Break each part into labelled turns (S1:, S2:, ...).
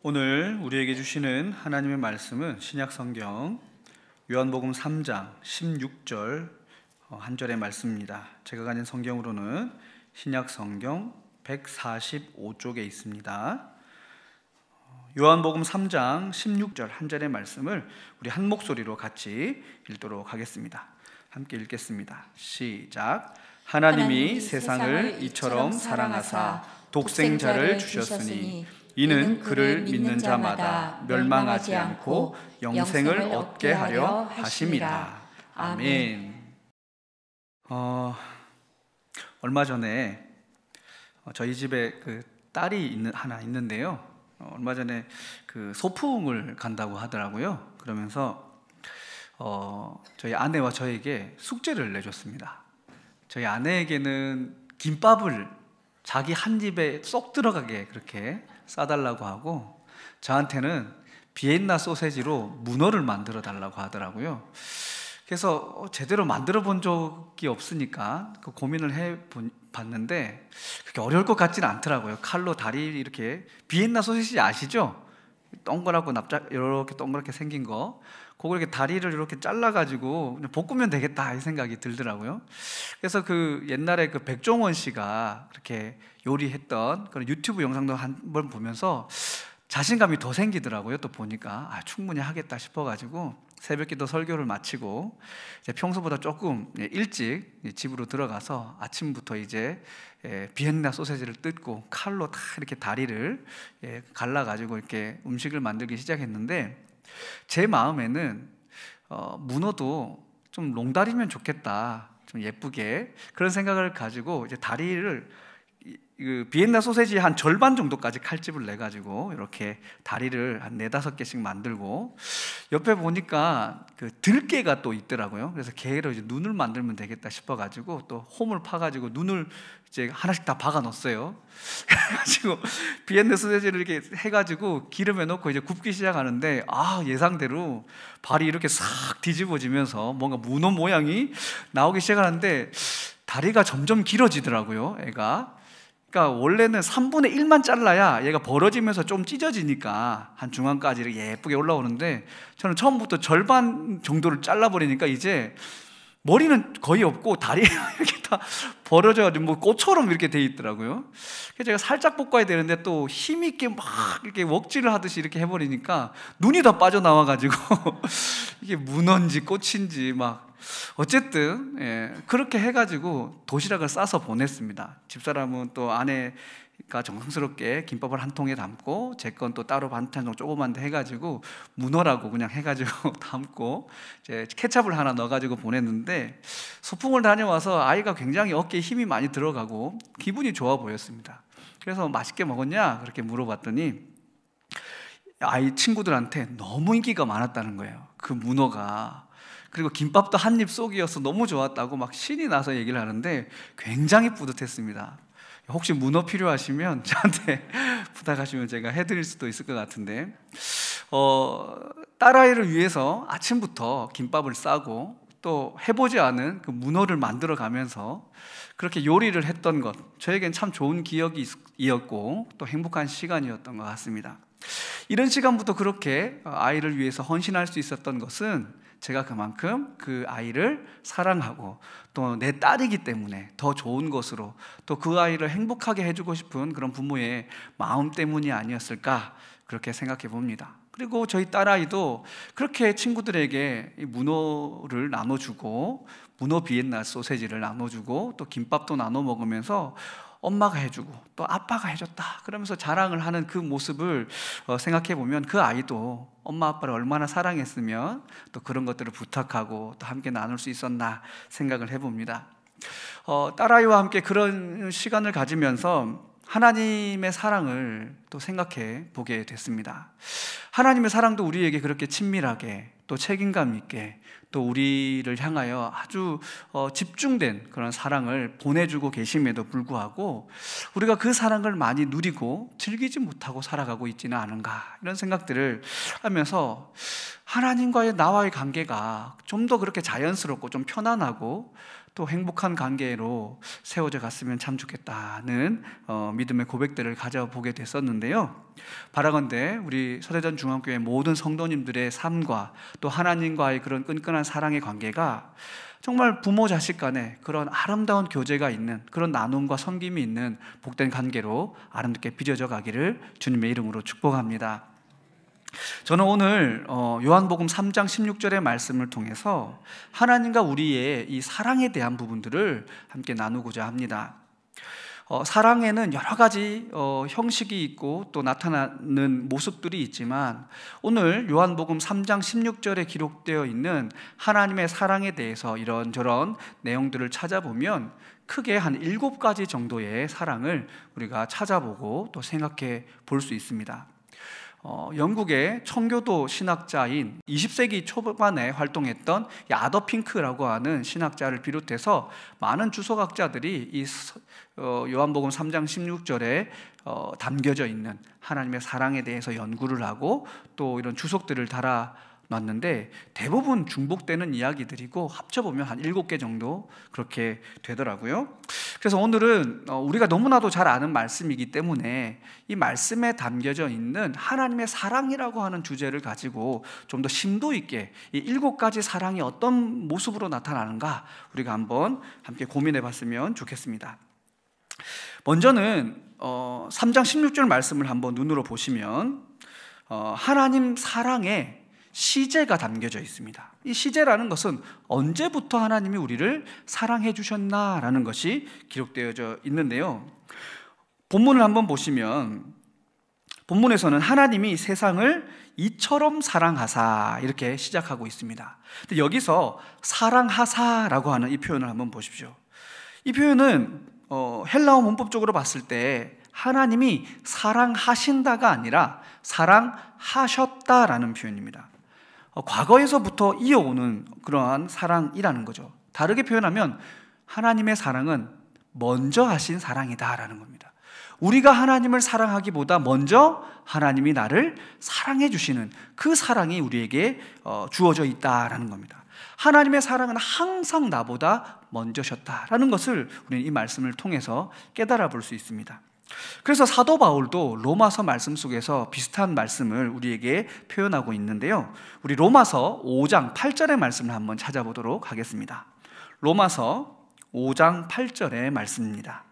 S1: 오늘 우리에게 주시는 하나님의 말씀은 신약성경 요한복음 3장 16절 한 절의 말씀입니다. 제가 가진 성경으로는 신약성경 145쪽에 있습니다. 요한복음 3장 16절 한 절의 말씀을 우리 한 목소리로 같이 읽도록 하겠습니다. 함께 읽겠습니다. 시작. 하나님이 세상을 이처럼 사랑하사 독생자를 주셨으니 이는 그를 믿는 자마다 멸망하지 않고 영생을 얻게 하려 하심이라. 아멘. 얼마 전에 저희 집에 딸이 하나 있는데요. 얼마 전에 소풍을 간다고 하더라고요. 그러면서 저희 아내와 저에게 숙제를 내줬습니다. 저희 아내에게는 김밥을 자기 한 입에 쏙 들어가게 그렇게 싸달라고 하고, 저한테는 비엔나 소세지로 문어를 만들어 달라고 하더라고요. 그래서 제대로 만들어 본 적이 없으니까 그 고민을 해봤는데 그렇게 어려울 것 같지는 않더라고요. 칼로 다리 이렇게, 비엔나 소세지 아시죠? 동그랗고 이렇게 동그랗게 생긴 거, 그걸 이렇게 다리를 이렇게 잘라가지고 그냥 볶으면 되겠다 이 생각이 들더라고요. 그래서 옛날에 백종원 씨가 그렇게 요리했던 그런 유튜브 영상도 한번 보면서 자신감이 더 생기더라고요. 또 보니까 충분히 하겠다 싶어가지고 새벽기도 설교를 마치고 이제 평소보다 조금 일찍 집으로 들어가서 아침부터 이제 비엔나 소세지를 뜯고 칼로 다 이렇게 다리를 갈라가지고 이렇게 음식을 만들기 시작했는데, 제 마음에는 문어도 좀 롱다리면 좋겠다, 좀 예쁘게, 그런 생각을 가지고 이제 다리를 비엔나 소세지 한 절반 정도까지 칼집을 내가지고 이렇게 다리를 한 4-5개씩 만들고, 옆에 보니까 들깨가 또 있더라고요. 그래서 걔로 이제 눈을 만들면 되겠다 싶어가지고 또 홈을 파가지고 눈을 이제 하나씩 다 박아 넣었어요. 그래가지고 비엔나 소세지를 이렇게 해가지고 기름에 넣고 이제 굽기 시작하는데, 예상대로 발이 이렇게 싹 뒤집어지면서 뭔가 문어 모양이 나오기 시작하는데 다리가 점점 길어지더라고요, 애가. 그러니까 원래는 3분의 1만 잘라야 얘가 벌어지면서 좀 찢어지니까 한 중앙까지 이렇게 예쁘게 올라오는데, 저는 처음부터 절반 정도를 잘라버리니까 이제 머리는 거의 없고 다리가 이렇게 다 벌어져가지고 뭐 꽃처럼 이렇게 돼 있더라고요. 그래서 제가 살짝 볶아야 되는데 또 힘있게 막 이렇게 웍질을 하듯이 이렇게 해버리니까 눈이 다 빠져나와가지고 이게 문어인지 꽃인지 막, 어쨌든 그렇게 해가지고 도시락을 싸서 보냈습니다. 집사람은 또 아내가 정성스럽게 김밥을 한 통에 담고, 제 건 또 따로 반찬 조그만 데 해가지고 문어라고 그냥 해가지고 담고 이제 케첩을 하나 넣어가지고 보냈는데, 소풍을 다녀와서 아이가 굉장히 어깨에 힘이 많이 들어가고 기분이 좋아 보였습니다. 그래서 맛있게 먹었냐 그렇게 물어봤더니 아이 친구들한테 너무 인기가 많았다는 거예요, 그 문어가. 그리고 김밥도 한 입 쏙이어서 너무 좋았다고 막 신이 나서 얘기를 하는데 굉장히 뿌듯했습니다. 혹시 문어 필요하시면 저한테 부탁하시면 제가 해드릴 수도 있을 것 같은데, 딸아이를 위해서 아침부터 김밥을 싸고 또 해보지 않은 그 문어를 만들어 가면서 그렇게 요리를 했던 것, 저에겐 참 좋은 기억이었고 또 행복한 시간이었던 것 같습니다. 이런 시간부터 그렇게 아이를 위해서 헌신할 수 있었던 것은 제가 그만큼 그 아이를 사랑하고 또 내 딸이기 때문에 더 좋은 것으로, 또 그 아이를 행복하게 해주고 싶은 그런 부모의 마음 때문이 아니었을까 그렇게 생각해 봅니다. 그리고 저희 딸아이도 그렇게 친구들에게 이 문어를 나눠주고 문어 비엔나 소세지를 나눠주고 또 김밥도 나눠 먹으면서 엄마가 해주고 또 아빠가 해줬다 그러면서 자랑을 하는 그 모습을 생각해 보면, 그 아이도 엄마 아빠를 얼마나 사랑했으면 또 그런 것들을 부탁하고 또 함께 나눌 수 있었나 생각을 해봅니다. 딸아이와 함께 그런 시간을 가지면서 하나님의 사랑을 또 생각해 보게 됐습니다. 하나님의 사랑도 우리에게 그렇게 친밀하게 또 책임감 있게 또 우리를 향하여 아주 집중된 그런 사랑을 보내주고 계심에도 불구하고 우리가 그 사랑을 많이 누리고 즐기지 못하고 살아가고 있지는 않은가, 이런 생각들을 하면서 하나님과의 나와의 관계가 좀 더 그렇게 자연스럽고 좀 편안하고 또 행복한 관계로 세워져 갔으면 참 좋겠다는 믿음의 고백들을 가져보게 됐었는데요. 바라건대 우리 서대전 중앙교회 모든 성도님들의 삶과 또 하나님과의 그런 끈끈한 사랑의 관계가 정말 부모 자식 간에 그런 아름다운 교제가 있는, 그런 나눔과 섬김이 있는 복된 관계로 아름답게 빚어져 가기를 주님의 이름으로 축복합니다. 저는 오늘 요한복음 3장 16절의 말씀을 통해서 하나님과 우리의 이 사랑에 대한 부분들을 함께 나누고자 합니다. 사랑에는 여러 가지 형식이 있고 또 나타나는 모습들이 있지만, 오늘 요한복음 3장 16절에 기록되어 있는 하나님의 사랑에 대해서 이런저런 내용들을 찾아보면 크게 한 7가지 정도의 사랑을 우리가 찾아보고 또 생각해 볼 수 있습니다. 영국의 청교도 신학자인 20세기 초반에 활동했던 아더 핑크라고 하는 신학자를 비롯해서 많은 주석학자들이 이 요한복음 3장 16절에 담겨져 있는 하나님의 사랑에 대해서 연구를 하고 또 이런 주석들을 달아놨는데, 대부분 중복되는 이야기들이고 합쳐보면 한 7개 정도 그렇게 되더라고요. 그래서 오늘은 우리가 너무나도 잘 아는 말씀이기 때문에 이 말씀에 담겨져 있는 하나님의 사랑이라고 하는 주제를 가지고 좀 더 심도 있게 이 7가지 사랑이 어떤 모습으로 나타나는가 우리가 한번 함께 고민해 봤으면 좋겠습니다. 먼저는 3장 16절 말씀을 한번 눈으로 보시면 하나님 사랑에 시제가 담겨져 있습니다. 이 시제라는 것은 언제부터 하나님이 우리를 사랑해 주셨나라는 것이 기록되어져 있는데요. 본문을 한번 보시면 본문에서는 하나님이 세상을 이처럼 사랑하사 이렇게 시작하고 있습니다. 근데 여기서 사랑하사라고 하는 이 표현을 한번 보십시오. 이 표현은 헬라어 문법적으로 봤을 때 하나님이 사랑하신다가 아니라 사랑하셨다라는 표현입니다. 과거에서부터 이어오는 그러한 사랑이라는 거죠. 다르게 표현하면 하나님의 사랑은 먼저 하신 사랑이다라는 겁니다. 우리가 하나님을 사랑하기보다 먼저 하나님이 나를 사랑해 주시는 그 사랑이 우리에게 주어져 있다라는 겁니다. 하나님의 사랑은 항상 나보다 먼저셨다라는 것을 우리는 이 말씀을 통해서 깨달아 볼 수 있습니다. 그래서 사도 바울도 로마서 말씀 속에서 비슷한 말씀을 우리에게 표현하고 있는데요. 우리 로마서 5장 8절의 말씀을 한번 찾아보도록 하겠습니다. 로마서 5장 8절의 말씀입니다.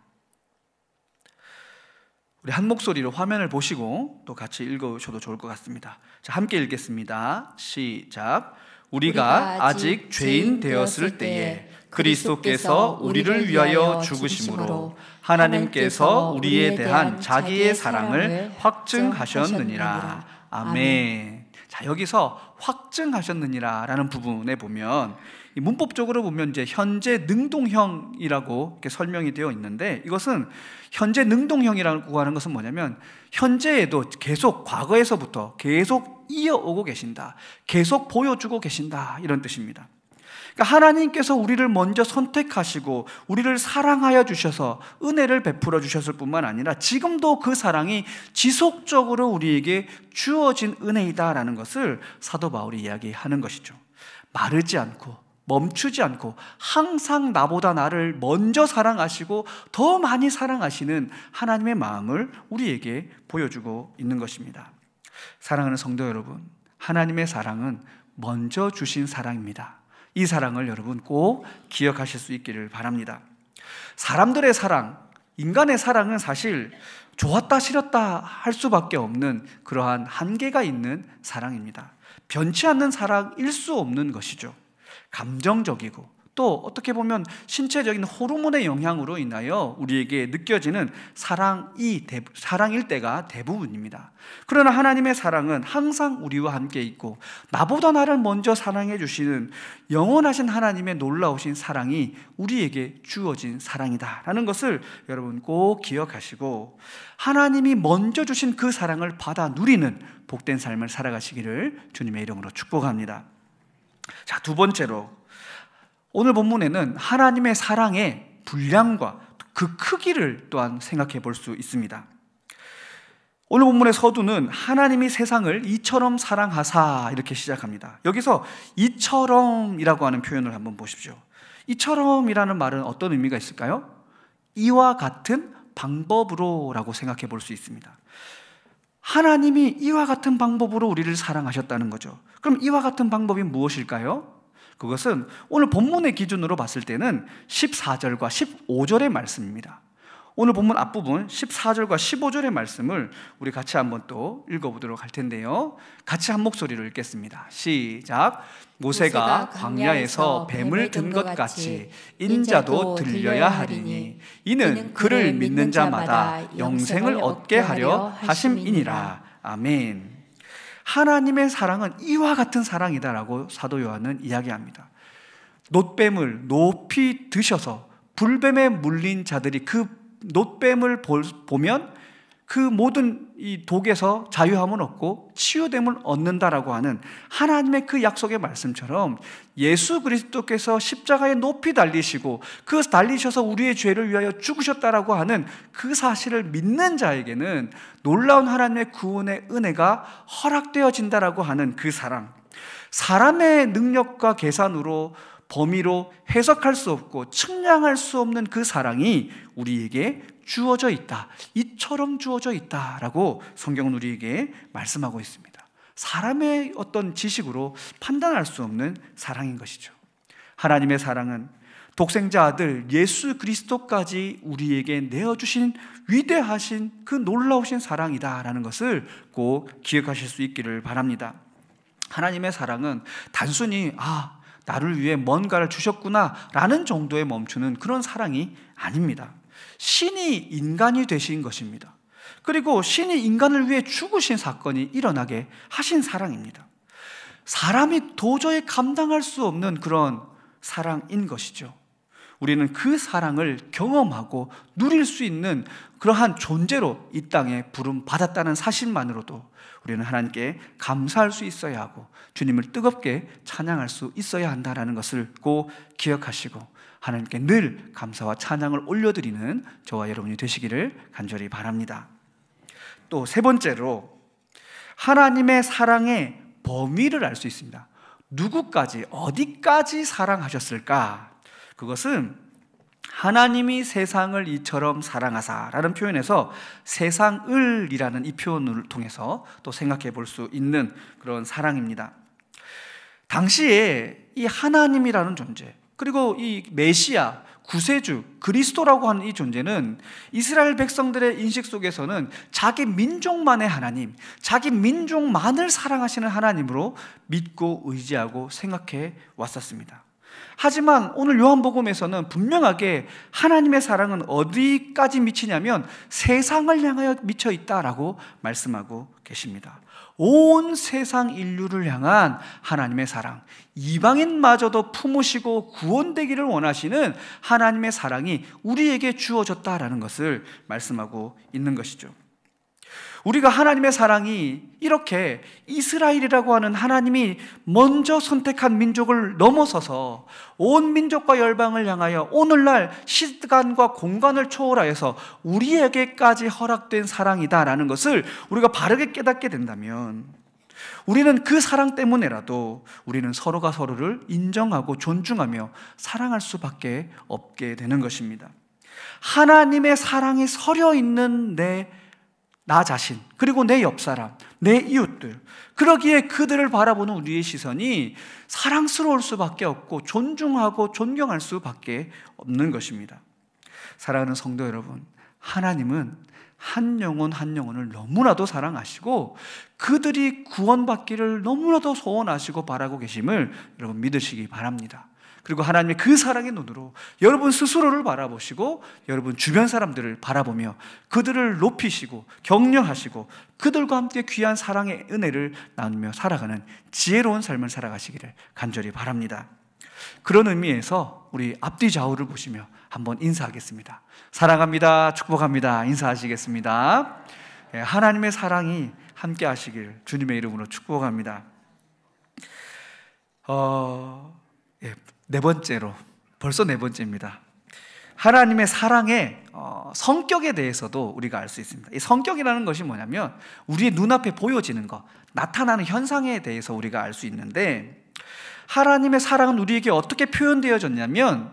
S1: 우리 한 목소리로 화면을 보시고 또 같이 읽어주셔도 좋을 것 같습니다. 자, 함께 읽겠습니다. 시작. 우리가 아직 죄인 되었을 때에 그리스도께서 우리를 위하여 죽으심으로 하나님께서 우리에 대한 자기의 사랑을 확증하셨느니라. 아멘. 자, 여기서 확증하셨느니라 라는 부분에 보면 문법적으로 보면 이제 현재 능동형이라고 이렇게 설명이 되어 있는데, 이것은 현재 능동형이라고 하는 것은 뭐냐면 현재에도 계속 과거에서부터 계속 이어오고 계신다, 계속 보여주고 계신다, 이런 뜻입니다. 그러니까 하나님께서 우리를 먼저 선택하시고 우리를 사랑하여 주셔서 은혜를 베풀어 주셨을 뿐만 아니라 지금도 그 사랑이 지속적으로 우리에게 주어진 은혜이다라는 것을 사도 바울이 이야기하는 것이죠. 마르지 않고 멈추지 않고 항상 나보다 나를 먼저 사랑하시고 더 많이 사랑하시는 하나님의 마음을 우리에게 보여주고 있는 것입니다. 사랑하는 성도 여러분, 하나님의 사랑은 먼저 주신 사랑입니다. 이 사랑을 여러분 꼭 기억하실 수 있기를 바랍니다. 사람들의 사랑, 인간의 사랑은 사실 좋았다 싫었다 할 수밖에 없는 그러한 한계가 있는 사랑입니다. 변치 않는 사랑일 수 없는 것이죠. 감정적이고 또 어떻게 보면 신체적인 호르몬의 영향으로 인하여 우리에게 느껴지는 사랑일 때가 대부분입니다. 그러나 하나님의 사랑은 항상 우리와 함께 있고 나보다 나를 먼저 사랑해 주시는 영원하신 하나님의 놀라우신 사랑이 우리에게 주어진 사랑이다라는 것을 여러분 꼭 기억하시고 하나님이 먼저 주신 그 사랑을 받아 누리는 복된 삶을 살아가시기를 주님의 이름으로 축복합니다. 자, 두 번째로 오늘 본문에는 하나님의 사랑의 분량과 그 크기를 또한 생각해 볼 수 있습니다. 오늘 본문의 서두는 하나님이 세상을 이처럼 사랑하사 이렇게 시작합니다. 여기서 이처럼이라고 하는 표현을 한번 보십시오. 이처럼이라는 말은 어떤 의미가 있을까요? 이와 같은 방법으로라고 생각해 볼 수 있습니다. 하나님이 이와 같은 방법으로 우리를 사랑하셨다는 거죠. 그럼 이와 같은 방법이 무엇일까요? 그것은 오늘 본문의 기준으로 봤을 때는 14절과 15절의 말씀입니다. 오늘 본문 앞부분 14절과 15절의 말씀을 우리 같이 한번 또 읽어보도록 할 텐데요. 같이 한 목소리로 읽겠습니다. 시작. 모세가 광야에서 뱀을 든 것 같이 인자도 들려야 하리니 이는 그를 믿는 자마다 영생을 얻게 하려 하심이니라. 아멘. 하나님의 사랑은 이와 같은 사랑이다라고 사도 요한은 이야기합니다. 놋뱀을 높이 드셔서 불뱀에 물린 자들이 그 놋뱀을 보면 그 모든 이 독에서 자유함을 얻고 치유됨을 얻는다라고 하는 하나님의 그 약속의 말씀처럼 예수 그리스도께서 십자가에 높이 달리시고 그 달리셔서 우리의 죄를 위하여 죽으셨다라고 하는 그 사실을 믿는 자에게는 놀라운 하나님의 구원의 은혜가 허락되어진다라고 하는 그 사랑, 사람의 능력과 계산으로 범위로 해석할 수 없고 측량할 수 없는 그 사랑이 우리에게 주어져 있다. 이처럼 주어져 있다라고 성경은 우리에게 말씀하고 있습니다. 사람의 어떤 지식으로 판단할 수 없는 사랑인 것이죠. 하나님의 사랑은 독생자 아들 예수 그리스도까지 우리에게 내어주신 위대하신 그 놀라우신 사랑이다라는 것을 꼭 기억하실 수 있기를 바랍니다. 하나님의 사랑은 단순히 나를 위해 뭔가를 주셨구나 라는 정도에 멈추는 그런 사랑이 아닙니다. 신이 인간이 되신 것입니다. 그리고 신이 인간을 위해 죽으신 사건이 일어나게 하신 사랑입니다. 사람이 도저히 감당할 수 없는 그런 사랑인 것이죠. 우리는 그 사랑을 경험하고 누릴 수 있는 그러한 존재로 이 땅에 부름받았다는 사실만으로도 우리는 하나님께 감사할 수 있어야 하고 주님을 뜨겁게 찬양할 수 있어야 한다는 것을 꼭 기억하시고 하나님께 늘 감사와 찬양을 올려드리는 저와 여러분이 되시기를 간절히 바랍니다. 또 세 번째로 하나님의 사랑의 범위를 알 수 있습니다. 누구까지, 어디까지 사랑하셨을까? 그것은 하나님이 세상을 이처럼 사랑하사라는 표현에서 세상을이라는 이 표현을 통해서 또 생각해 볼 수 있는 그런 사랑입니다. 당시에 이 하나님이라는 존재, 그리고 이 메시아, 구세주, 그리스도라고 하는 이 존재는 이스라엘 백성들의 인식 속에서는 자기 민족만의 하나님, 자기 민족만을 사랑하시는 하나님으로 믿고 의지하고 생각해 왔었습니다. 하지만 오늘 요한복음에서는 분명하게 하나님의 사랑은 어디까지 미치냐면 세상을 향하여 미쳐 있다라고 말씀하고 계십니다. 온 세상 인류를 향한 하나님의 사랑, 이방인마저도 품으시고 구원되기를 원하시는 하나님의 사랑이 우리에게 주어졌다라는 것을 말씀하고 있는 것이죠. 우리가 하나님의 사랑이 이렇게 이스라엘이라고 하는 하나님이 먼저 선택한 민족을 넘어서서 온 민족과 열방을 향하여 오늘날 시간과 공간을 초월하여서 우리에게까지 허락된 사랑이다라는 것을 우리가 바르게 깨닫게 된다면 우리는 그 사랑 때문에라도 우리는 서로가 서로를 인정하고 존중하며 사랑할 수밖에 없게 되는 것입니다. 하나님의 사랑이 서려 있는 나 자신, 그리고 내 옆사람, 내 이웃들, 그러기에 그들을 바라보는 우리의 시선이 사랑스러울 수밖에 없고 존중하고 존경할 수밖에 없는 것입니다. 사랑하는 성도 여러분, 하나님은 한 영혼 한 영혼을 너무나도 사랑하시고 그들이 구원받기를 너무나도 소원하시고 바라고 계심을 여러분 믿으시기 바랍니다. 그리고 하나님의 그 사랑의 눈으로 여러분 스스로를 바라보시고 여러분 주변 사람들을 바라보며 그들을 높이시고 격려하시고 그들과 함께 귀한 사랑의 은혜를 나누며 살아가는 지혜로운 삶을 살아가시기를 간절히 바랍니다. 그런 의미에서 우리 앞뒤 좌우를 보시며 한번 인사하겠습니다. 사랑합니다. 축복합니다. 인사하시겠습니다. 하나님의 사랑이 함께 하시길 주님의 이름으로 축복합니다. 네 번째로, 벌써 네 번째입니다. 하나님의 사랑의 성격에 대해서도 우리가 알 수 있습니다. 이 성격이라는 것이 뭐냐면 우리의 눈앞에 보여지는 것, 나타나는 현상에 대해서 우리가 알 수 있는데 하나님의 사랑은 우리에게 어떻게 표현되어졌냐면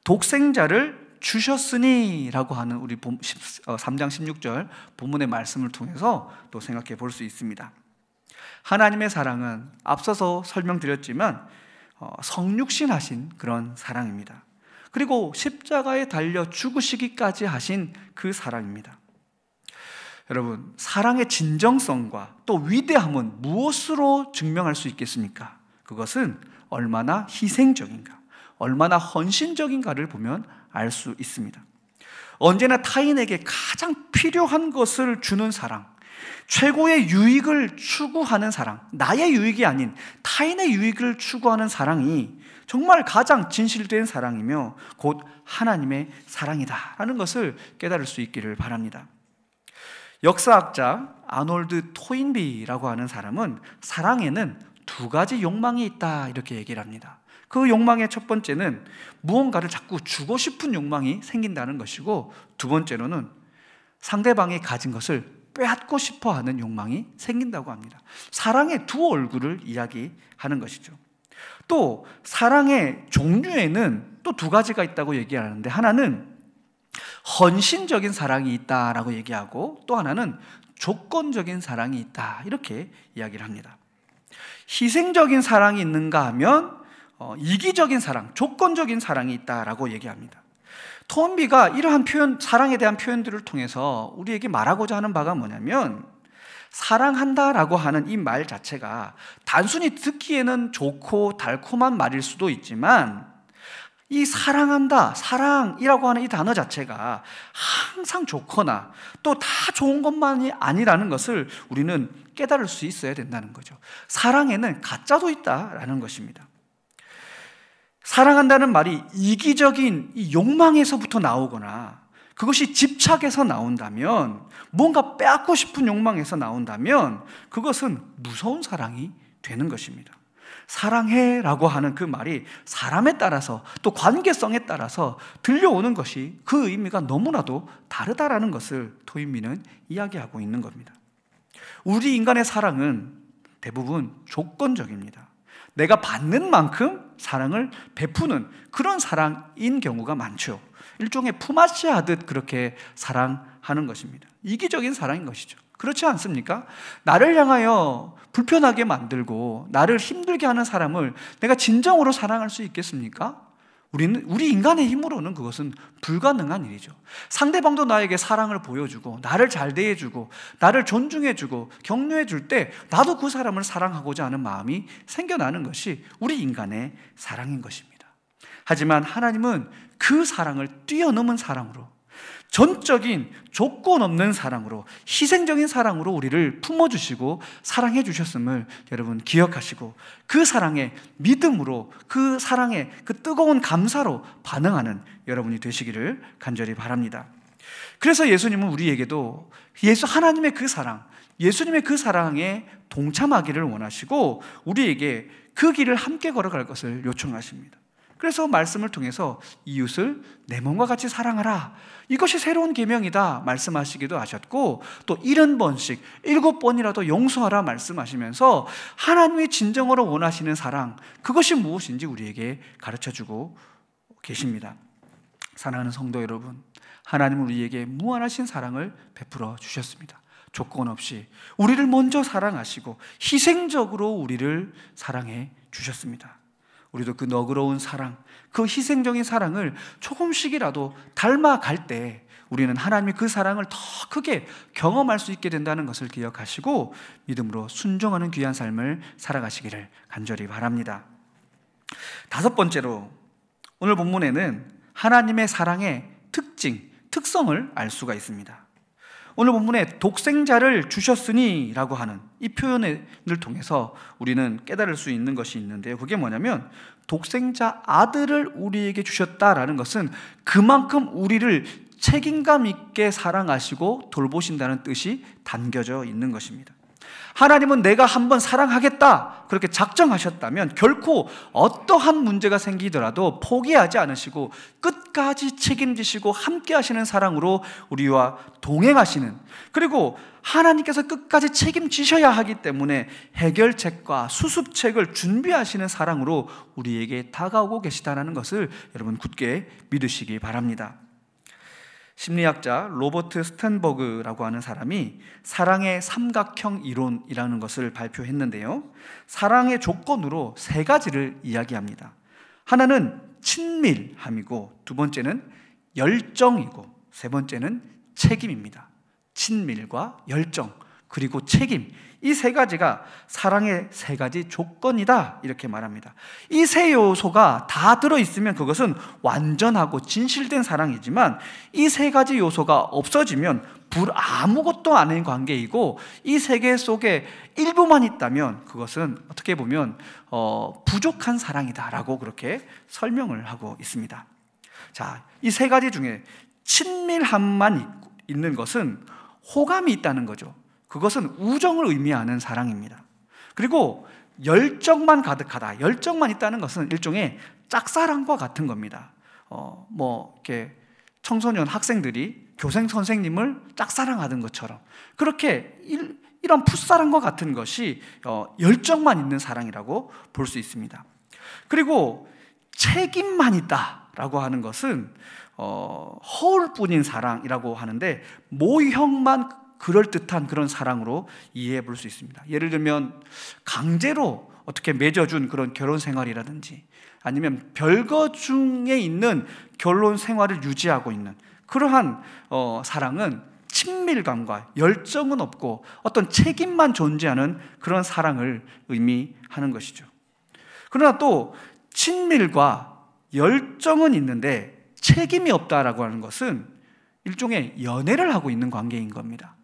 S1: 독생자를 주셨으니 라고 하는 우리 3장 16절 본문의 말씀을 통해서 또 생각해 볼 수 있습니다. 하나님의 사랑은 앞서서 설명드렸지만 성육신하신 그런 사랑입니다. 그리고 십자가에 달려 죽으시기까지 하신 그 사랑입니다. 여러분, 사랑의 진정성과 또 위대함은 무엇으로 증명할 수 있겠습니까? 그것은 얼마나 희생적인가, 얼마나 헌신적인가를 보면 알 수 있습니다. 언제나 타인에게 가장 필요한 것을 주는 사랑, 최고의 유익을 추구하는 사랑, 나의 유익이 아닌 타인의 유익을 추구하는 사랑이 정말 가장 진실된 사랑이며 곧 하나님의 사랑이다라는 것을 깨달을 수 있기를 바랍니다. 역사학자 아놀드 토인비라고 하는 사람은 사랑에는 두 가지 욕망이 있다 이렇게 얘기를 합니다. 그 욕망의 첫 번째는 무언가를 자꾸 주고 싶은 욕망이 생긴다는 것이고, 두 번째로는 상대방이 가진 것을 빼앗고 싶어하는 욕망이 생긴다고 합니다. 사랑의 두 얼굴을 이야기하는 것이죠. 또 사랑의 종류에는 또 두 가지가 있다고 얘기하는데, 하나는 헌신적인 사랑이 있다라고 얘기하고, 또 하나는 조건적인 사랑이 있다 이렇게 이야기를 합니다. 희생적인 사랑이 있는가 하면 이기적인 사랑, 조건적인 사랑이 있다라고 얘기합니다. 토인비가 이러한 표현, 사랑에 대한 표현들을 통해서 우리에게 말하고자 하는 바가 뭐냐면, 사랑한다라고 하는 이 말 자체가 단순히 듣기에는 좋고 달콤한 말일 수도 있지만, 이 사랑한다, 사랑이라고 하는 이 단어 자체가 항상 좋거나 또 다 좋은 것만이 아니라는 것을 우리는 깨달을 수 있어야 된다는 거죠. 사랑에는 가짜도 있다라는 것입니다. 사랑한다는 말이 이기적인 이 욕망에서부터 나오거나, 그것이 집착에서 나온다면, 뭔가 빼앗고 싶은 욕망에서 나온다면 그것은 무서운 사랑이 되는 것입니다. 사랑해 라고 하는 그 말이 사람에 따라서 또 관계성에 따라서 들려오는 것이 그 의미가 너무나도 다르다라는 것을 토인비는 이야기하고 있는 겁니다. 우리 인간의 사랑은 대부분 조건적입니다. 내가 받는 만큼 사랑을 베푸는 그런 사랑인 경우가 많죠. 일종의 품앗이 하듯 그렇게 사랑하는 것입니다. 이기적인 사랑인 것이죠. 그렇지 않습니까? 나를 향하여 불편하게 만들고 나를 힘들게 하는 사람을 내가 진정으로 사랑할 수 있겠습니까? 우리 인간의 힘으로는 그것은 불가능한 일이죠. 상대방도 나에게 사랑을 보여주고 나를 잘 대해주고 나를 존중해주고 격려해줄 때 나도 그 사람을 사랑하고자 하는 마음이 생겨나는 것이 우리 인간의 사랑인 것입니다. 하지만 하나님은 그 사랑을 뛰어넘은 사랑으로, 전적인 조건 없는 사랑으로, 희생적인 사랑으로 우리를 품어주시고 사랑해 주셨음을 여러분 기억하시고, 그 사랑에 믿음으로, 그 사랑에 그 뜨거운 감사로 반응하는 여러분이 되시기를 간절히 바랍니다. 그래서 예수님은 우리에게도 하나님의 그 사랑, 예수님의 그 사랑에 동참하기를 원하시고 우리에게 그 길을 함께 걸어갈 것을 요청하십니다. 그래서 말씀을 통해서 이웃을 내 몸과 같이 사랑하라, 이것이 새로운 계명이다 말씀하시기도 하셨고, 또 70번씩 7번이라도 용서하라 말씀하시면서 하나님이 진정으로 원하시는 사랑, 그것이 무엇인지 우리에게 가르쳐주고 계십니다. 사랑하는 성도 여러분, 하나님은 우리에게 무한하신 사랑을 베풀어 주셨습니다. 조건 없이 우리를 먼저 사랑하시고 희생적으로 우리를 사랑해 주셨습니다. 우리도 그 너그러운 사랑, 그 희생적인 사랑을 조금씩이라도 닮아갈 때 우리는 하나님의 그 사랑을 더 크게 경험할 수 있게 된다는 것을 기억하시고 믿음으로 순종하는 귀한 삶을 살아가시기를 간절히 바랍니다. 5번째로, 오늘 본문에는 하나님의 사랑의 특성을 알 수가 있습니다. 오늘 본문에 독생자를 주셨으니 라고 하는 이 표현을 통해서 우리는 깨달을 수 있는 것이 있는데요, 그게 뭐냐면 독생자 아들을 우리에게 주셨다라는 것은 그만큼 우리를 책임감 있게 사랑하시고 돌보신다는 뜻이 담겨져 있는 것입니다. 하나님은 내가 한번 사랑하겠다 그렇게 작정하셨다면 결코 어떠한 문제가 생기더라도 포기하지 않으시고 끝까지 책임지시고 함께 하시는 사랑으로 우리와 동행하시는, 그리고 하나님께서 끝까지 책임지셔야 하기 때문에 해결책과 수습책을 준비하시는 사랑으로 우리에게 다가오고 계시다는 것을 여러분 굳게 믿으시기 바랍니다. 심리학자 로버트 스텐버그라고 하는 사람이 사랑의 삼각형 이론이라는 것을 발표했는데요, 사랑의 조건으로 세 가지를 이야기합니다. 하나는 친밀함이고, 두 번째는 열정이고, 세 번째는 책임입니다. 친밀과 열정 그리고 책임, 이 세 가지가 사랑의 세 가지 조건이다 이렇게 말합니다. 이 세 요소가 다 들어있으면 그것은 완전하고 진실된 사랑이지만 이 세 가지 요소가 없어지면 아무것도 아닌 관계이고, 이 세계 속에 일부만 있다면 그것은 어떻게 보면 부족한 사랑이다라고 그렇게 설명을 하고 있습니다. 자, 이 세 가지 중에 친밀함만 있는 것은 호감이 있다는 거죠. 그것은 우정을 의미하는 사랑입니다. 그리고 열정만 가득하다, 열정만 있다는 것은 일종의 짝사랑과 같은 겁니다. 이렇게 청소년 학생들이 교생 선생님을 짝사랑하는 것처럼, 그렇게 이런 풋사랑과 같은 것이 열정만 있는 사랑이라고 볼 수 있습니다. 그리고 책임만 있다라고 하는 것은 허울뿐인 사랑이라고 하는데, 모형만 그럴듯한 그런 사랑으로 이해해 볼 수 있습니다. 예를 들면 강제로 어떻게 맺어준 그런 결혼 생활이라든지, 아니면 별거 중에 있는 결혼 생활을 유지하고 있는 그러한 사랑은 친밀감과 열정은 없고 어떤 책임만 존재하는 그런 사랑을 의미하는 것이죠. 그러나 또 친밀과 열정은 있는데 책임이 없다라고 하는 것은 일종의 연애를 하고 있는 관계인 겁니다.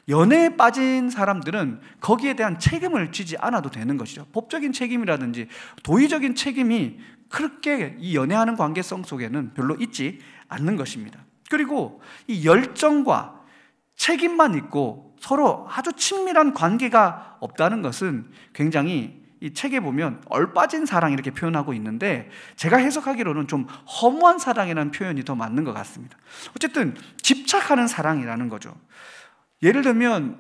S1: 연애에 빠진 사람들은 거기에 대한 책임을 지지 않아도 되는 것이죠. 법적인 책임이라든지 도의적인 책임이 그렇게 이 연애하는 관계성 속에는 별로 있지 않는 것입니다. 그리고 이 열정과 책임만 있고 서로 아주 친밀한 관계가 없다는 것은 굉장히 이 책에 보면 얼빠진 사랑 이렇게 표현하고 있는데, 제가 해석하기로는 좀 허무한 사랑이라는 표현이 더 맞는 것 같습니다. 어쨌든 집착하는 사랑이라는 거죠. 예를 들면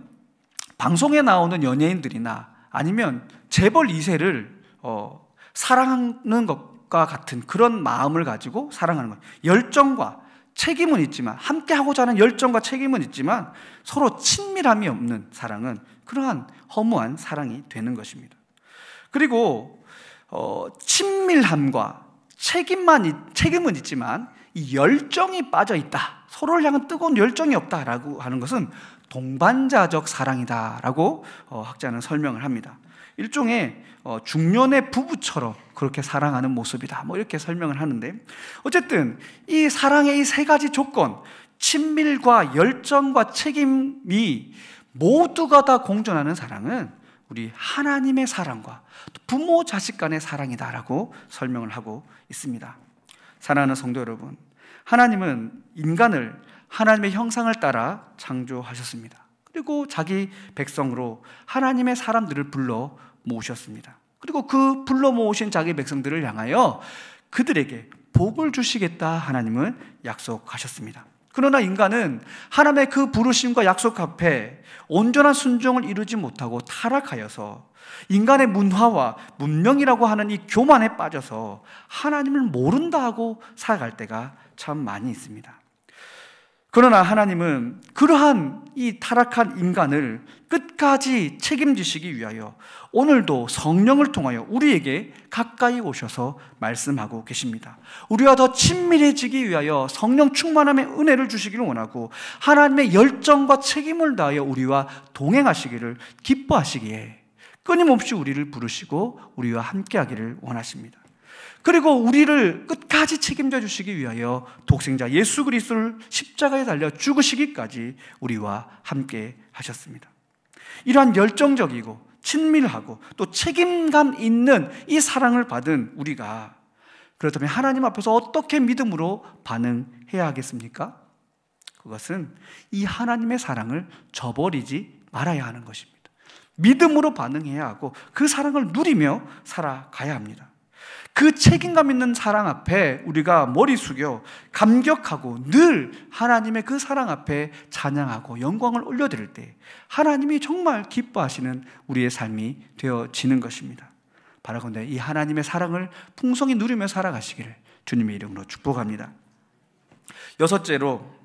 S1: 방송에 나오는 연예인들이나 아니면 재벌 2세를 사랑하는 것과 같은 그런 마음을 가지고 사랑하는 거예요. 열정과 책임은 있지만, 함께하고자 하는 열정과 책임은 있지만 서로 친밀함이 없는 사랑은 그러한 허무한 사랑이 되는 것입니다. 그리고 친밀함과 책임은 있지만 이 열정이 빠져 있다, 서로를 향한 뜨거운 열정이 없다라고 하는 것은 동반자적 사랑이다라고 학자는 설명을 합니다. 일종의 중년의 부부처럼 그렇게 사랑하는 모습이다, 이렇게 설명을 하는데, 어쨌든 이 사랑의 이 세 가지 조건, 친밀과 열정과 책임이 모두가 다 공존하는 사랑은 우리 하나님의 사랑과 부모 자식 간의 사랑이다라고 설명을 하고 있습니다. 사랑하는 성도 여러분, 하나님은 인간을 하나님의 형상을 따라 창조하셨습니다. 그리고 자기 백성으로 하나님의 사람들을 불러 모으셨습니다. 그리고 그 불러 모으신 자기 백성들을 향하여 그들에게 복을 주시겠다 하나님은 약속하셨습니다. 그러나 인간은 하나님의 그 부르심과 약속 앞에 온전한 순종을 이루지 못하고 타락하여서 인간의 문화와 문명이라고 하는 이 교만에 빠져서 하나님을 모른다 하고 살아갈 때가 참 많이 있습니다. 그러나 하나님은 그러한 이 타락한 인간을 끝까지 책임지시기 위하여 오늘도 성령을 통하여 우리에게 가까이 오셔서 말씀하고 계십니다. 우리와 더 친밀해지기 위하여 성령 충만함의 은혜를 주시기를 원하고, 하나님의 열정과 책임을 다하여 우리와 동행하시기를 기뻐하시기에 끊임없이 우리를 부르시고 우리와 함께하기를 원하십니다. 그리고 우리를 끝까지 책임져 주시기 위하여 독생자 예수 그리스도를 십자가에 달려 죽으시기까지 우리와 함께 하셨습니다. 이러한 열정적이고 친밀하고 또 책임감 있는 이 사랑을 받은 우리가 그렇다면 하나님 앞에서 어떻게 믿음으로 반응해야 하겠습니까? 그것은 이 하나님의 사랑을 저버리지 말아야 하는 것입니다. 믿음으로 반응해야 하고 그 사랑을 누리며 살아가야 합니다. 그 책임감 있는 사랑 앞에 우리가 머리 숙여 감격하고 늘 하나님의 그 사랑 앞에 찬양하고 영광을 올려드릴 때 하나님이 정말 기뻐하시는 우리의 삶이 되어지는 것입니다. 바라건대 이 하나님의 사랑을 풍성히 누리며 살아가시기를 주님의 이름으로 축복합니다. 여섯째로,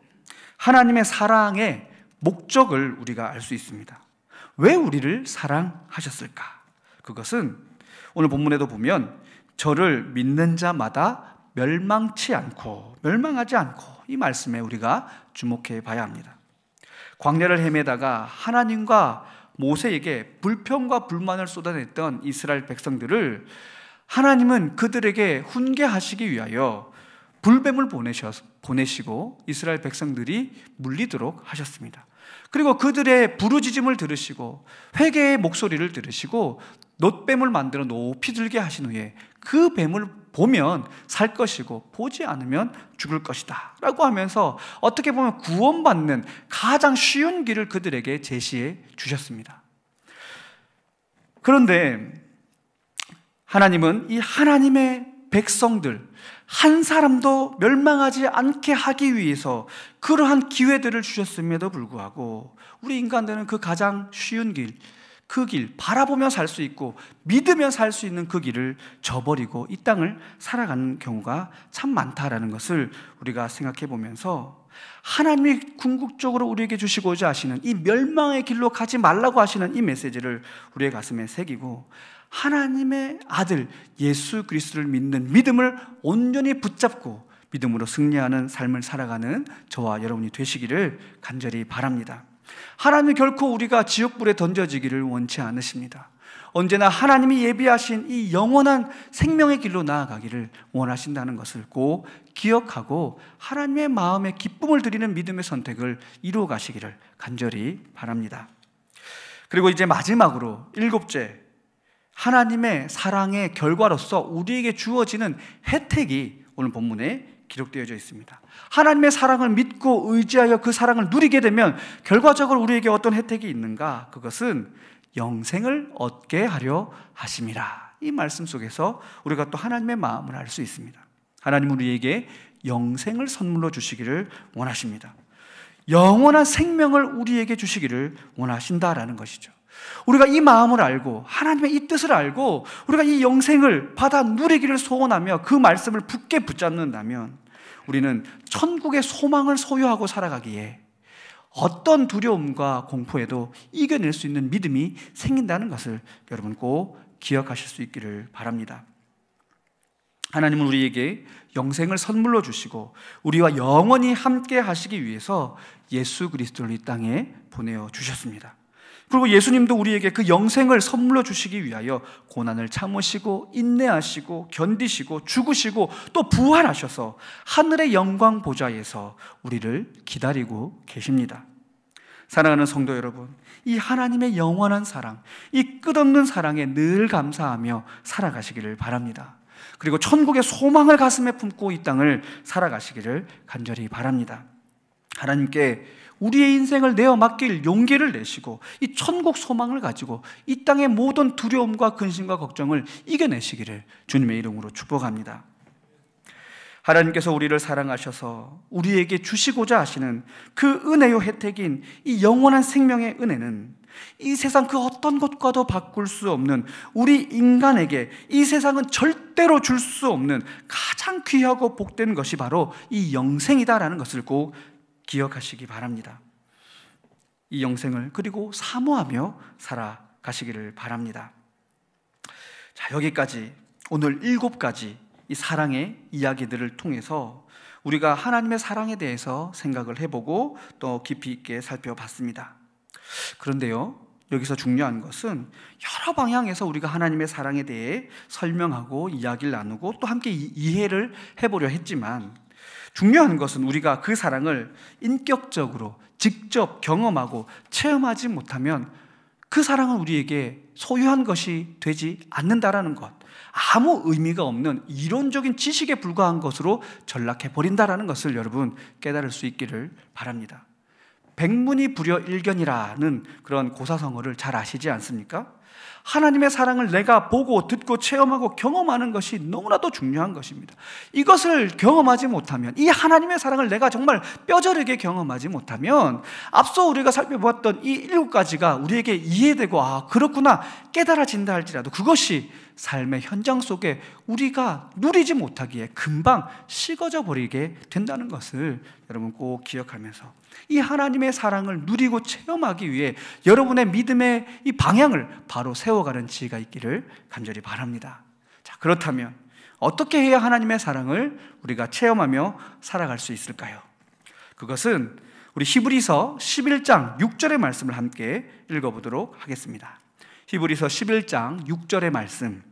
S1: 하나님의 사랑의 목적을 우리가 알 수 있습니다. 왜 우리를 사랑하셨을까? 그것은 오늘 본문에도 보면 저를 믿는 자마다 멸망하지 않고 이 말씀에 우리가 주목해 봐야 합니다. 광야를 헤매다가 하나님과 모세에게 불평과 불만을 쏟아냈던 이스라엘 백성들을 하나님은 그들에게 훈계하시기 위하여 불뱀을 보내시고 이스라엘 백성들이 물리도록 하셨습니다. 그리고 그들의 부르짖음을 들으시고 회개의 목소리를 들으시고 놋뱀을 만들어 높이 들게 하신 후에 그 뱀을 보면 살 것이고 보지 않으면 죽을 것이다 라고 하면서 어떻게 보면 구원받는 가장 쉬운 길을 그들에게 제시해 주셨습니다. 그런데 하나님은 이 하나님의 백성들 한 사람도 멸망하지 않게 하기 위해서 그러한 기회들을 주셨음에도 불구하고 우리 인간들은 그 가장 쉬운 길, 그 길, 바라보며 살 수 있고 믿으며 살 수 있는 그 길을 저버리고 이 땅을 살아가는 경우가 참 많다라는 것을 우리가 생각해 보면서 하나님이 궁극적으로 우리에게 주시고자 하시는 이 멸망의 길로 가지 말라고 하시는 이 메시지를 우리의 가슴에 새기고 하나님의 아들 예수 그리스도를 믿는 믿음을 온전히 붙잡고 믿음으로 승리하는 삶을 살아가는 저와 여러분이 되시기를 간절히 바랍니다. 하나님은 결코 우리가 지옥불에 던져지기를 원치 않으십니다. 언제나 하나님이 예비하신 이 영원한 생명의 길로 나아가기를 원하신다는 것을 꼭 기억하고 하나님의 마음에 기쁨을 드리는 믿음의 선택을 이루어 가시기를 간절히 바랍니다. 그리고 이제 마지막으로 일곱째, 하나님의 사랑의 결과로서 우리에게 주어지는 혜택이 오늘 본문에 기록되어 있습니다. 하나님의 사랑을 믿고 의지하여 그 사랑을 누리게 되면 결과적으로 우리에게 어떤 혜택이 있는가? 그것은 영생을 얻게 하려 하심이라. 이 말씀 속에서 우리가 또 하나님의 마음을 알 수 있습니다. 하나님은 우리에게 영생을 선물로 주시기를 원하십니다. 영원한 생명을 우리에게 주시기를 원하신다라는 것이죠. 우리가 이 마음을 알고 하나님의 이 뜻을 알고 우리가 이 영생을 받아 누리기를 소원하며 그 말씀을 굳게 붙잡는다면 우리는 천국의 소망을 소유하고 살아가기에 어떤 두려움과 공포에도 이겨낼 수 있는 믿음이 생긴다는 것을 여러분 꼭 기억하실 수 있기를 바랍니다. 하나님은 우리에게 영생을 선물로 주시고 우리와 영원히 함께 하시기 위해서 예수 그리스도를 이 땅에 보내어 주셨습니다. 그리고 예수님도 우리에게 그 영생을 선물로 주시기 위하여 고난을 참으시고 인내하시고 견디시고 죽으시고 또 부활하셔서 하늘의 영광 보좌에서 우리를 기다리고 계십니다. 사랑하는 성도 여러분, 이 하나님의 영원한 사랑, 이 끝없는 사랑에 늘 감사하며 살아가시기를 바랍니다. 그리고 천국의 소망을 가슴에 품고 이 땅을 살아가시기를 간절히 바랍니다. 하나님께 우리의 인생을 내어 맡길 용기를 내시고 이 천국 소망을 가지고 이 땅의 모든 두려움과 근심과 걱정을 이겨내시기를 주님의 이름으로 축복합니다. 하나님께서 우리를 사랑하셔서 우리에게 주시고자 하시는 그 은혜요 혜택인 이 영원한 생명의 은혜는 이 세상 그 어떤 것과도 바꿀 수 없는 우리 인간에게 이 세상은 절대로 줄 수 없는 가장 귀하고 복된 것이 바로 이 영생이다라는 것을 꼭 기억하시기 바랍니다. 이 영생을 그리고 사모하며 살아가시기를 바랍니다. 자, 여기까지 오늘 7가지 이 사랑의 이야기들을 통해서 우리가 하나님의 사랑에 대해서 생각을 해보고 또 깊이 있게 살펴봤습니다. 그런데요, 여기서 중요한 것은 여러 방향에서 우리가 하나님의 사랑에 대해 설명하고 이야기를 나누고 또 함께 이해를 해보려 했지만 중요한 것은 우리가 그 사랑을 인격적으로 직접 경험하고 체험하지 못하면 그 사랑은 우리에게 소유한 것이 되지 않는다라는 것, 아무 의미가 없는 이론적인 지식에 불과한 것으로 전락해버린다라는 것을 여러분 깨달을 수 있기를 바랍니다. 백문이 불여일견이라는 그런 고사성어를 잘 아시지 않습니까? 하나님의 사랑을 내가 보고 듣고 체험하고 경험하는 것이 너무나도 중요한 것입니다. 이것을 경험하지 못하면, 이 하나님의 사랑을 내가 정말 뼈저리게 경험하지 못하면, 앞서 우리가 살펴보았던 이 7가지가 우리에게 이해되고 그렇구나 깨달아진다 할지라도 그것이 삶의 현장 속에 우리가 누리지 못하기에 금방 식어져 버리게 된다는 것을 여러분 꼭 기억하면서, 이 하나님의 사랑을 누리고 체험하기 위해 여러분의 믿음의 이 방향을 바로 세워가는 지혜가 있기를 간절히 바랍니다. 자, 그렇다면 어떻게 해야 하나님의 사랑을 우리가 체험하며 살아갈 수 있을까요? 그것은 우리 히브리서 11장 6절의 말씀을 함께 읽어보도록 하겠습니다. 히브리서 11장 6절의 말씀,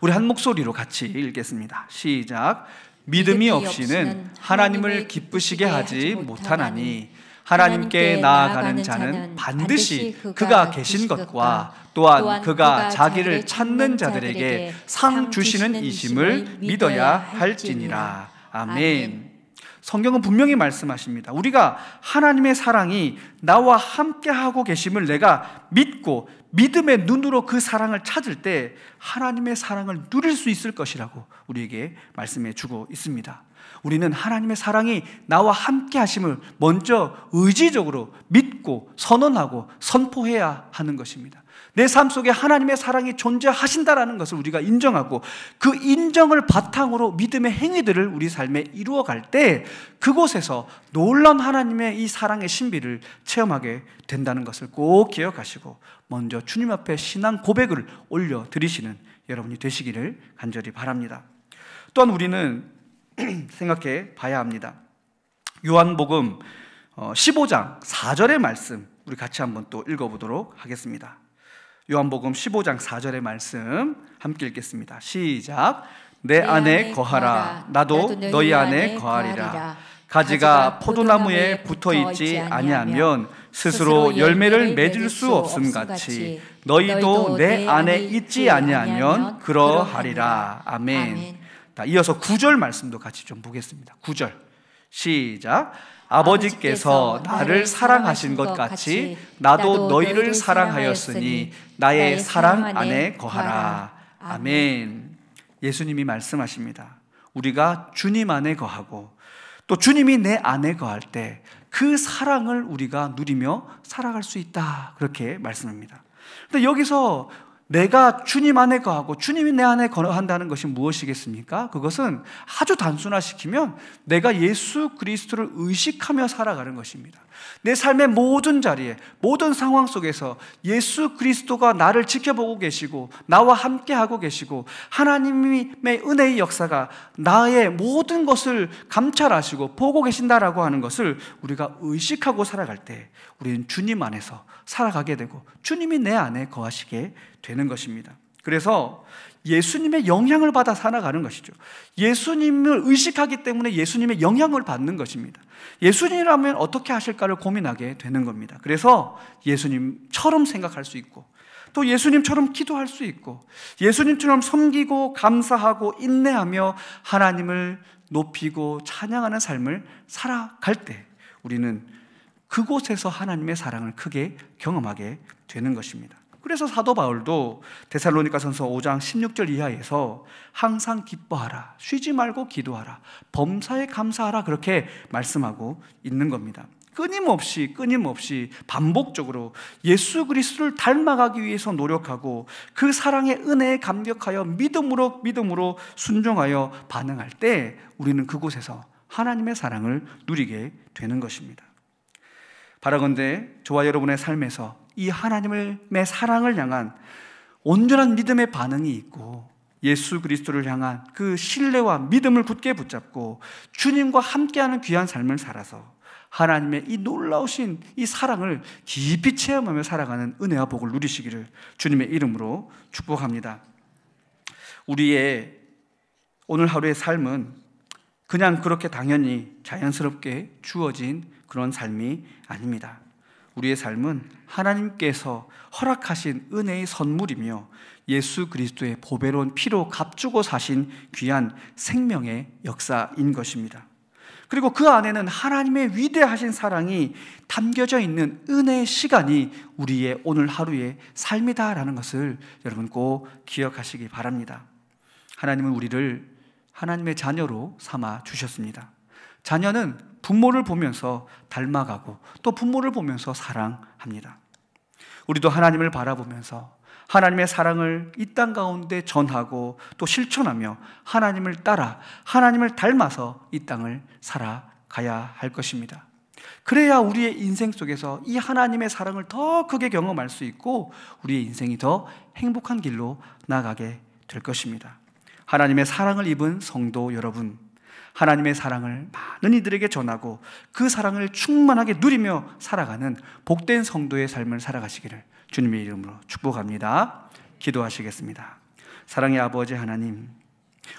S1: 우리 한 목소리로 같이 읽겠습니다. 시작. 믿음이 없이는 하나님을 기쁘시게 하지 못하나니 하나님께 나아가는 자는 반드시 그가 계신 것과 또한 그가 자기를 찾는 자들에게 상 주시는 이심을 믿어야 할지니라. 아멘. 성경은 분명히 말씀하십니다. 우리가 하나님의 사랑이 나와 함께하고 계심을 내가 믿고 믿음의 눈으로 그 사랑을 찾을 때 하나님의 사랑을 누릴 수 있을 것이라고 우리에게 말씀해 주고 있습니다. 우리는 하나님의 사랑이 나와 함께 하심을 먼저 의지적으로 믿고 선언하고 선포해야 하는 것입니다. 내 삶 속에 하나님의 사랑이 존재하신다라는 것을 우리가 인정하고 그 인정을 바탕으로 믿음의 행위들을 우리 삶에 이루어갈 때 그곳에서 놀라운 하나님의 이 사랑의 신비를 체험하게 된다는 것을 꼭 기억하시고 먼저 주님 앞에 신앙 고백을 올려드리시는 여러분이 되시기를 간절히 바랍니다. 또한 우리는 생각해 봐야 합니다. 요한복음 15장 4절의 말씀 우리 같이 한번 또 읽어보도록 하겠습니다. 요한복음 15장 4절의 말씀 함께 읽겠습니다. 시작. 내 안에 거하라. 나도 너희 안에 거하리라. 가지가 포도나무에 붙어있지 아니하면 스스로 열매를 맺을 수 없음 같이 너희도 내 안에 있지 아니하면 그러하리라. 아멘. 이어서 9절 말씀도 같이 좀 보겠습니다. 9절 시작. 아버지께서 나를 사랑하신 것 같이 나도 너희를 사랑하였으니 나의 사랑 안에 거하라. 아멘. 예수님이 말씀하십니다. 우리가 주님 안에 거하고 또 주님이 내 안에 거할 때 그 사랑을 우리가 누리며 살아갈 수 있다, 그렇게 말씀합니다. 근데 여기서 내가 주님 안에 거하고 주님이 내 안에 거한다는 것이 무엇이겠습니까? 그것은 아주 단순화시키면 내가 예수 그리스도를 의식하며 살아가는 것입니다. 내 삶의 모든 자리에, 모든 상황 속에서 예수 그리스도가 나를 지켜보고 계시고 나와 함께하고 계시고 하나님의 은혜의 역사가 나의 모든 것을 감찰하시고 보고 계신다라고 하는 것을 우리가 의식하고 살아갈 때 우리는 주님 안에서 살아가게 되고 주님이 내 안에 거하시게 되는 것입니다. 그래서 예수님의 영향을 받아 살아가는 것이죠. 예수님을 의식하기 때문에 예수님의 영향을 받는 것입니다. 예수님이라면 어떻게 하실까를 고민하게 되는 겁니다. 그래서 예수님처럼 생각할 수 있고 또 예수님처럼 기도할 수 있고 예수님처럼 섬기고 감사하고 인내하며 하나님을 높이고 찬양하는 삶을 살아갈 때 우리는 그곳에서 하나님의 사랑을 크게 경험하게 되는 것입니다. 그래서 사도 바울도 데살로니가전서 5장 16절 이하에서 항상 기뻐하라, 쉬지 말고 기도하라, 범사에 감사하라 그렇게 말씀하고 있는 겁니다. 끊임없이 반복적으로 예수 그리스도를 닮아가기 위해서 노력하고 그 사랑의 은혜에 감격하여 믿음으로 순종하여 반응할 때 우리는 그곳에서 하나님의 사랑을 누리게 되는 것입니다. 바라건대 저와 여러분의 삶에서 이 하나님의 사랑을 향한 온전한 믿음의 반응이 있고 예수 그리스도를 향한 그 신뢰와 믿음을 굳게 붙잡고 주님과 함께하는 귀한 삶을 살아서 하나님의 이 놀라우신 이 사랑을 깊이 체험하며 살아가는 은혜와 복을 누리시기를 주님의 이름으로 축복합니다. 우리의 오늘 하루의 삶은 그냥 그렇게 당연히 자연스럽게 주어진 그런 삶이 아닙니다. 우리의 삶은 하나님께서 허락하신 은혜의 선물이며 예수 그리스도의 보배로운 피로 값주고 사신 귀한 생명의 역사인 것입니다. 그리고 그 안에는 하나님의 위대하신 사랑이 담겨져 있는 은혜의 시간이 우리의 오늘 하루의 삶이다라는 것을 여러분 꼭 기억하시기 바랍니다. 하나님은 우리를 하나님의 자녀로 삼아 주셨습니다. 자녀는 부모를 보면서 닮아가고 또 부모를 보면서 사랑합니다. 우리도 하나님을 바라보면서 하나님의 사랑을 이 땅 가운데 전하고 또 실천하며 하나님을 따라 하나님을 닮아서 이 땅을 살아가야 할 것입니다. 그래야 우리의 인생 속에서 이 하나님의 사랑을 더 크게 경험할 수 있고 우리의 인생이 더 행복한 길로 나가게 될 것입니다. 하나님의 사랑을 입은 성도 여러분, 하나님의 사랑을 많은 이들에게 전하고 그 사랑을 충만하게 누리며 살아가는 복된 성도의 삶을 살아가시기를 주님의 이름으로 축복합니다. 기도하시겠습니다. 사랑의 아버지 하나님,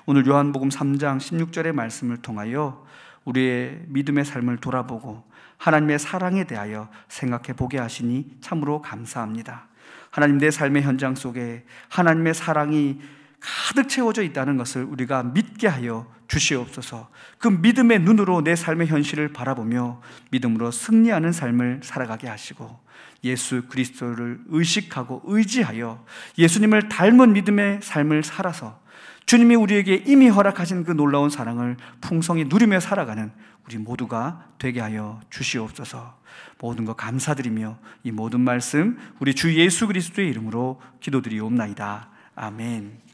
S1: 오늘 요한복음 3장 16절의 말씀을 통하여 우리의 믿음의 삶을 돌아보고 하나님의 사랑에 대하여 생각해 보게 하시니 참으로 감사합니다. 하나님, 내 삶의 현장 속에 하나님의 사랑이 가득 채워져 있다는 것을 우리가 믿게 하여 주시옵소서. 그 믿음의 눈으로 내 삶의 현실을 바라보며 믿음으로 승리하는 삶을 살아가게 하시고 예수 그리스도를 의식하고 의지하여 예수님을 닮은 믿음의 삶을 살아서 주님이 우리에게 이미 허락하신 그 놀라운 사랑을 풍성히 누리며 살아가는 우리 모두가 되게 하여 주시옵소서. 모든 것 감사드리며 이 모든 말씀 우리 주 예수 그리스도의 이름으로 기도드리옵나이다. 아멘.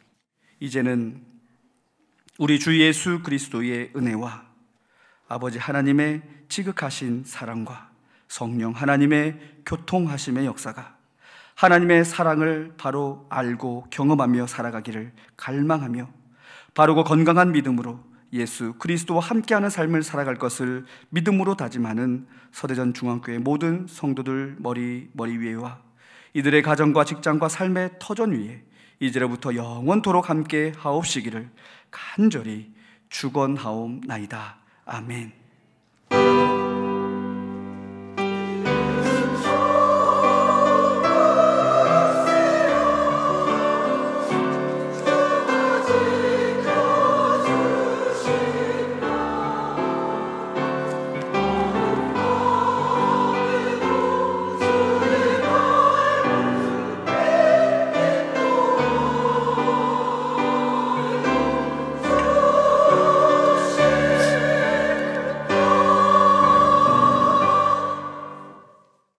S1: 이제는 우리 주 예수 그리스도의 은혜와 아버지 하나님의 지극하신 사랑과 성령 하나님의 교통하심의 역사가 하나님의 사랑을 바로 알고 경험하며 살아가기를 갈망하며 바르고 건강한 믿음으로 예수 그리스도와 함께하는 삶을 살아갈 것을 믿음으로 다짐하는 서대전 중앙교회 모든 성도들 머리 위에와 이들의 가정과 직장과 삶의 터전 위에 이제로부터 영원토록 함께 하옵시기를 간절히 축원하옵나이다. 아멘.